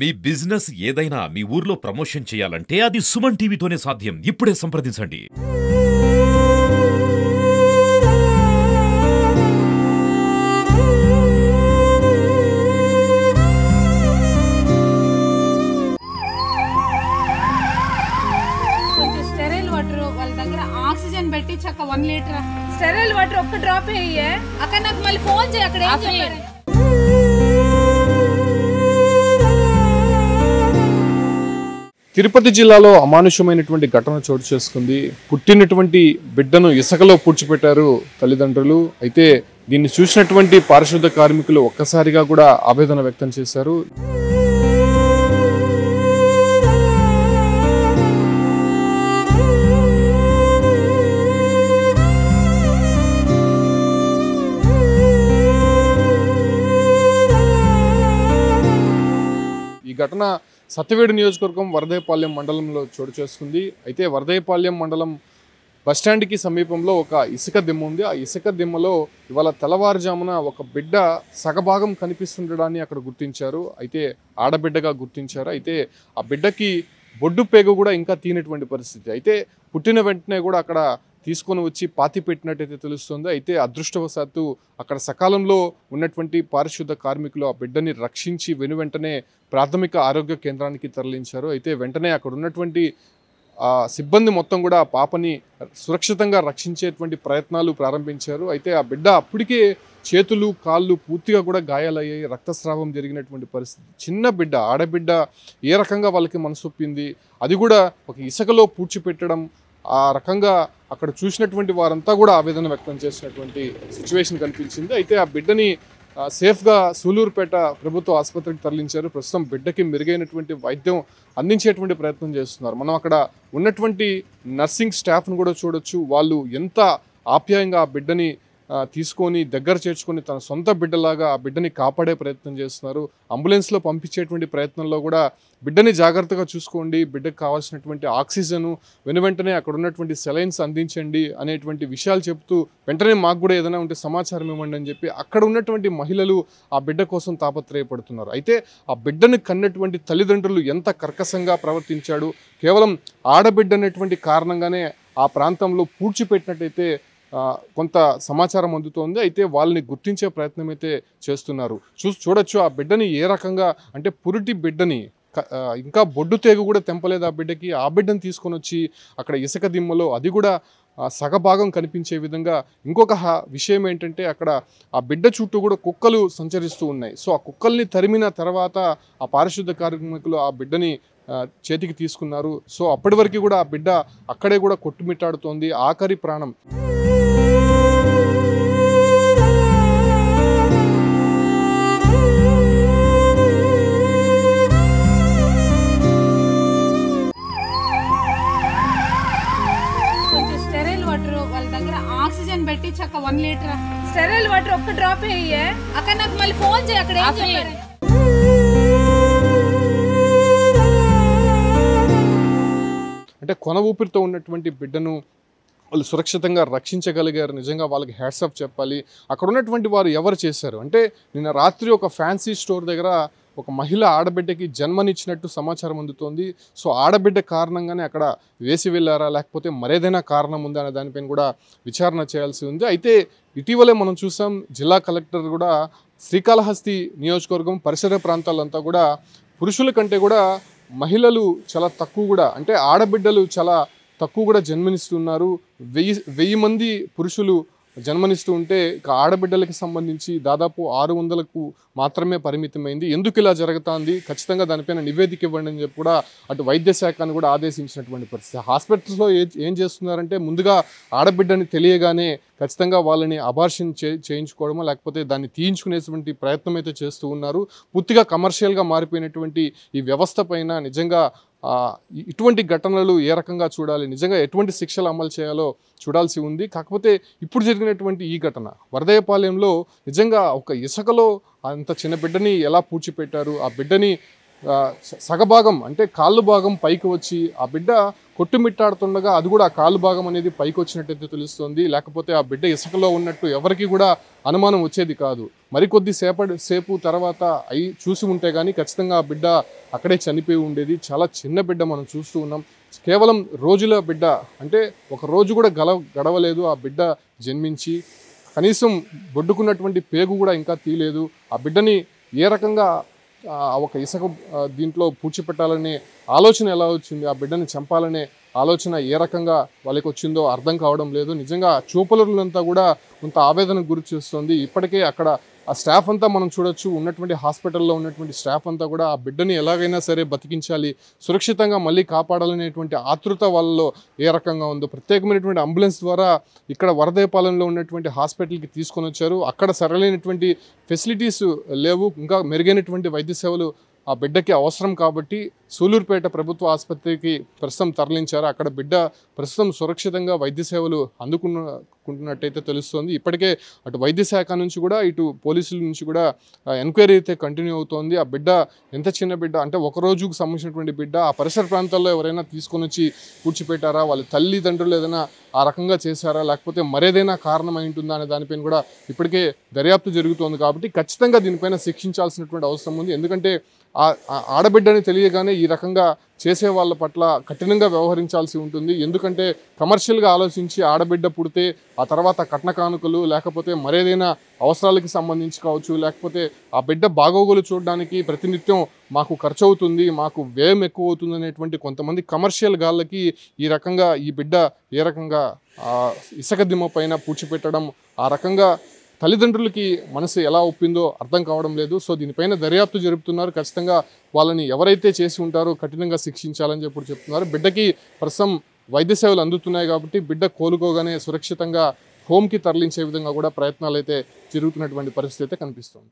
మీ business ఏదైనా మీ ఊర్లో promotion చేయాలంటే అది సుమన్ టీవీతోనే సాధ్యం. ఇప్పుడే సంప్రదించండి. కొంచెం స్టెరైల్ వాటర్ వాళ్ళ దగ్గర ఆక్సిజన్ పెట్టి చక్క 1 లీటర్ స్టెరైల్ వాటర్ ఒక్క డ్రాప్ అయ్యే అక్కడ నాకు మళ్ళీ ఫోన్ చేయి. అక్కడ ఏం చెప్పారు? తిరుపతి జిల్లాలో అమానుషమైనటువంటి ఘటన చోటు చేసుకుంది. పుట్టినటువంటి బిడ్డను ఇసుకలో పూడ్చిపెట్టారు తల్లిదండ్రులు. అయితే దీన్ని చూసినటువంటి పారిశుద్ధ కార్మికులు ఒక్కసారిగా కూడా ఆవేదన వ్యక్తం చేశారు. ఈ ఘటన సత్యవేడు నియోజకవర్గం వరదయ్యపాలెం మండలంలో చోటు చేసుకుంది. అయితే వరదయ్యపాలెం మండలం బస్టాండ్కి సమీపంలో ఒక ఇసుక దిమ్మ ఉంది. ఆ ఇసుక దిమ్మలో ఇవాళ తెల్లవారుజామున ఒక బిడ్డ సగభాగం కనిపిస్తుండడాన్ని అక్కడ గుర్తించారు. అయితే ఆడబిడ్డగా గుర్తించారు. అయితే ఆ బిడ్డకి బొడ్డు పేగు కూడా ఇంకా తీనటువంటి పరిస్థితి. అయితే పుట్టిన వెంటనే కూడా అక్కడ తీసుకొని వచ్చి పాతి పెట్టినట్టయితే తెలుస్తుంది. అయితే అదృష్టవశాత్తు అక్కడ సకాలంలో ఉన్నటువంటి పారిశుద్ధ కార్మికులు ఆ బిడ్డని రక్షించి వెనువెంటనే ప్రాథమిక ఆరోగ్య కేంద్రానికి తరలించారు. అయితే వెంటనే అక్కడ ఉన్నటువంటి సిబ్బంది మొత్తం కూడా ఆ పాపని సురక్షితంగా రక్షించేటువంటి ప్రయత్నాలు ప్రారంభించారు. అయితే ఆ బిడ్డ అప్పటికే చేతులు కాళ్ళు పూర్తిగా కూడా గాయాలయ్యాయి, రక్తస్రావం జరిగినటువంటి పరిస్థితి. చిన్న బిడ్డ, ఆడబిడ్డ ఏ రకంగా వాళ్ళకి మనసొప్పింది, అది కూడా ఒక ఇసుకలో పూడ్చిపెట్టడం, ఆ రకంగా అక్కడ చూసినటువంటి వారంతా కూడా ఆవేదన వ్యక్తం చేసినటువంటి సిచ్యువేషన్ కనిపించింది. అయితే ఆ బిడ్డని సేఫ్గా సూలూరుపేట ప్రభుత్వ ఆసుపత్రికి తరలించారు. ప్రస్తుతం బిడ్డకి మెరుగైనటువంటి వైద్యం అందించేటువంటి ప్రయత్నం చేస్తున్నారు. మనం అక్కడ ఉన్నటువంటి నర్సింగ్ స్టాఫ్ను కూడా చూడొచ్చు. వాళ్ళు ఎంత ఆప్యాయంగా ఆ బిడ్డని తీసుకొని దగ్గర చేర్చుకొని తన సొంత బిడ్డలాగా ఆ బిడ్డని కాపాడే ప్రయత్నం చేస్తున్నారు. అంబులెన్స్లో పంపించేటువంటి ప్రయత్నంలో కూడా బిడ్డని జాగ్రత్తగా చూసుకోండి, బిడ్డకు కావాల్సినటువంటి ఆక్సిజను వెనువెంటనే అక్కడ ఉన్నటువంటి సెలైన్స్ అందించండి అనేటువంటి విషయాలు చెప్తూ వెంటనే మాకు కూడా ఏదైనా ఉంటే సమాచారం ఇవ్వండి అని చెప్పి అక్కడ ఉన్నటువంటి మహిళలు ఆ బిడ్డ కోసం తాపత్రయపడుతున్నారు. అయితే ఆ బిడ్డను కన్నటువంటి తల్లిదండ్రులు ఎంత కర్కశంగా ప్రవర్తించాడు, కేవలం ఆడబిడ్డ అనేటువంటి కారణంగానే ఆ ప్రాంతంలో పూడ్చిపెట్టినట్టయితే కొంత సమాచారం అందుతోంది. అయితే వాళ్ళని గుర్తించే ప్రయత్నం అయితే చేస్తున్నారు. చూడొచ్చు ఆ బిడ్డని ఏ రకంగా, అంటే పురిటి బిడ్డని ఇంకా బొడ్డు తేగు కూడా తెంపలేదు ఆ బిడ్డకి. ఆ బిడ్డను తీసుకొని వచ్చి అక్కడ ఇసుక దిమ్మలో, అది కూడా సగభాగం కనిపించే విధంగా. ఇంకొక విషయం ఏంటంటే అక్కడ ఆ బిడ్డ చుట్టూ కూడా కుక్కలు సంచరిస్తూ ఉన్నాయి. సో ఆ కుక్కల్ని తరిమిన తర్వాత ఆ పారిశుద్ధ కార్మికులు ఆ బిడ్డని చేతికి తీసుకున్నారు. సో అప్పటి వరకు కూడా ఆ బిడ్డ అక్కడే కూడా కొట్టుమిట్టాడుతోంది, ఆఖరి ప్రాణం. కొంచెం స్టెరైల్ వాటర్ వాళ్ళ దగ్గర ఆక్సిజన్ పెట్టి చక్క 1 లీటర్ స్టెరైల్ వాటర్ ఒక్క డ్రాప్ అయ్యే అక్కడ నాకు మళ్ళీ ఫోన్ చేయి. అక్కడ ఏం చెప్పారు? అంటే కొన ఊపిరితో ఉన్నటువంటి బిడ్డను వాళ్ళు సురక్షితంగా రక్షించగలిగారు. నిజంగా వాళ్ళకి హ్యాట్స్ ఆఫ్ చెప్పాలి. అక్కడ ఉన్నటువంటి వారు ఎవరు చేశారు అంటే, నిన్న రాత్రి ఒక ఫ్యాన్సీ స్టోర్ దగ్గర ఒక మహిళ ఆడబిడ్డకి జన్మనిచ్చినట్టు సమాచారం అందుతోంది. సో ఆడబిడ్డ కారణంగానే అక్కడ వేసి వెళ్ళారా, లేకపోతే మరేదైనా కారణం ఉందా అనే దానిపైన కూడా విచారణ చేయాల్సి ఉంది. అయితే ఇటీవలే మనం చూసాం, జిల్లా కలెక్టర్ కూడా శ్రీకాళహస్తి నియోజకవర్గం పరిసర ప్రాంతాలంతా కూడా పురుషుల కంటే కూడా మహిళలు చాలా తక్కువ కూడా, అంటే ఆడబిడ్డలు చాలా తక్కువ కూడా జన్మనిస్తున్నారు. 1000 మంది పురుషులు జన్మనిస్తూ ఉంటే ఇక ఆడబిడ్డలకి సంబంధించి దాదాపు 600కు మాత్రమే పరిమితమైంది. ఎందుకు ఇలా జరుగుతుంది, ఖచ్చితంగా దానిపైన నివేదిక ఇవ్వండి అని చెప్పి కూడా అటు వైద్య శాఖను కూడా ఆదేశించినటువంటి పరిస్థితి. హాస్పిటల్స్లో ఏం చేస్తున్నారంటే, ముందుగా ఆడబిడ్డని తెలియగానే ఖచ్చితంగా వాళ్ళని అబార్షన్ చేయించుకోవడమో లేకపోతే దాన్ని తీయించుకునేటువంటి ప్రయత్నం అయితే చేస్తూ ఉన్నారు. పూర్తిగా కమర్షియల్గా మారిపోయినటువంటి ఈ వ్యవస్థ పైన నిజంగా ఇటువంటి ఘటనలు ఏ రకంగా చూడాలి, నిజంగా ఎటువంటి శిక్షలు అమలు చేయాలో చూడాల్సి ఉంది. కాకపోతే ఇప్పుడు జరిగినటువంటి ఈ ఘటన వరదయ్యపాలెంలో నిజంగా ఒక ఇసుకలో అంత చిన్న బిడ్డని ఎలా పూడ్చిపెట్టారు, ఆ బిడ్డని సగభాగం అంటే కాళ్ళు భాగం పైకి వచ్చి ఆ బిడ్డ కొట్టుమిట్టాడుతుండగా అది కూడా ఆ కాళ్ళు భాగం అనేది పైకి వచ్చినట్టయితే తెలుస్తుంది. లేకపోతే ఆ బిడ్డ ఇసుకలో ఉన్నట్టు ఎవరికి కూడా అనుమానం వచ్చేది కాదు. మరికొద్ది సేపు తర్వాత అయి చూసి ఉంటే కానీ ఖచ్చితంగా ఆ బిడ్డ అక్కడే చనిపోయి ఉండేది. చాలా చిన్న బిడ్డ మనం చూస్తూ ఉన్నాం. కేవలం రోజుల బిడ్డ, అంటే ఒక రోజు కూడా గడవలేదు ఆ బిడ్డ జన్మించి. కనీసం బొడ్డుకున్నటువంటి పేగు కూడా ఇంకా తీయలేదు. ఆ బిడ్డని ఏ రకంగా ఒక ఇసుక దీంట్లో పూడ్చిపెట్టాలనే ఆలోచన ఎలా వచ్చింది, ఆ బిడ్డని చంపాలనే ఆలోచన ఏ రకంగా వాళ్ళకి వచ్చిందో అర్థం కావడం లేదు. నిజంగా చూపలులంతా కూడా కొంత ఆవేదనకు గురి చేస్తుంది. ఇప్పటికే అక్కడ ఆ స్టాఫ్ అంతా మనం చూడొచ్చు, ఉన్నటువంటి హాస్పిటల్లో ఉన్నటువంటి స్టాఫ్ అంతా కూడా ఆ బిడ్డని ఎలాగైనా సరే బతికించాలి, సురక్షితంగా మళ్ళీ కాపాడాలనేటువంటి ఆతృత వాళ్ళలో ఏ రకంగా ఉందో. ప్రత్యేకమైనటువంటి అంబులెన్స్ ద్వారా ఇక్కడ వరదయపాలెంలో ఉన్నటువంటి హాస్పిటల్కి తీసుకొని వచ్చారు. అక్కడ సరైనటువంటి ఫెసిలిటీస్ లేవు, ఇంకా మెరుగైనటువంటి వైద్య సేవలు ఆ బిడ్డకి అవసరం కాబట్టి సూలూరుపేట ప్రభుత్వ ఆసుపత్రికి ప్రస్తుతం తరలించారు. అక్కడ బిడ్డ ప్రస్తుతం సురక్షితంగా వైద్య సేవలు అందుకుంటున్నట్టయితే తెలుస్తోంది. ఇప్పటికే అటు వైద్య శాఖ నుంచి కూడా ఇటు పోలీసుల నుంచి కూడా ఎంక్వైరీ అయితే కంటిన్యూ అవుతోంది. ఆ బిడ్డ ఎంత చిన్న బిడ్డ అంటే ఒక రోజుకు సంబంధించినటువంటి బిడ్డ, ఆ పరిసర ప్రాంతాల్లో ఎవరైనా తీసుకొని వచ్చి పూడ్చిపెట్టారా, వాళ్ళ తల్లిదండ్రులు ఏదైనా ఆ రకంగా చేశారా, లేకపోతే మరేదైనా కారణం అయి ఉంటుందా అనే దానిపైన కూడా ఇప్పటికే దర్యాప్తు జరుగుతోంది. కాబట్టి ఖచ్చితంగా దీనిపైన శిక్షించాల్సినటువంటి అవసరం ఉంది. ఎందుకంటే ఆడబిడ్డని తెలియగానే ఈ రకంగా చేసే వాళ్ళ పట్ల కఠినంగా వ్యవహరించాల్సి ఉంటుంది. ఎందుకంటే కమర్షియల్గా ఆలోచించి ఆడబిడ్డ పుడితే ఆ తర్వాత కట్న కానుకలు, లేకపోతే మరేదైనా అవసరాలకి సంబంధించి కావచ్చు, లేకపోతే ఆ బిడ్డ బాగోగులు చూడడానికి ప్రతినిత్యం మాకు ఖర్చు అవుతుంది, మాకు వ్యయం ఎక్కువ అవుతుంది అనేటువంటి కొంతమంది కమర్షియల్ గాళ్ళకి ఈ రకంగా ఈ బిడ్డ ఏ రకంగా ఇసుక దిమ్మ పైన పూడ్చిపెట్టడం, ఆ రకంగా తల్లిదండ్రులకి మనసు ఎలా ఒప్పిందో అర్థం కావడం లేదు. సో దీనిపైన దర్యాప్తు జరుపుతున్నారు. ఖచ్చితంగా వాళ్ళని ఎవరైతే చేసి ఉంటారో కఠినంగా శిక్షించాలని చెప్పి చెప్తున్నారు. బిడ్డకి ప్రస్తుతం వైద్య సేవలు అందుతున్నాయి కాబట్టి బిడ్డ కోలుకోగానే సురక్షితంగా హోమ్కి తరలించే విధంగా కూడా ప్రయత్నాలు అయితే జరుగుతున్నటువంటి పరిస్థితి అయితే కనిపిస్తుంది.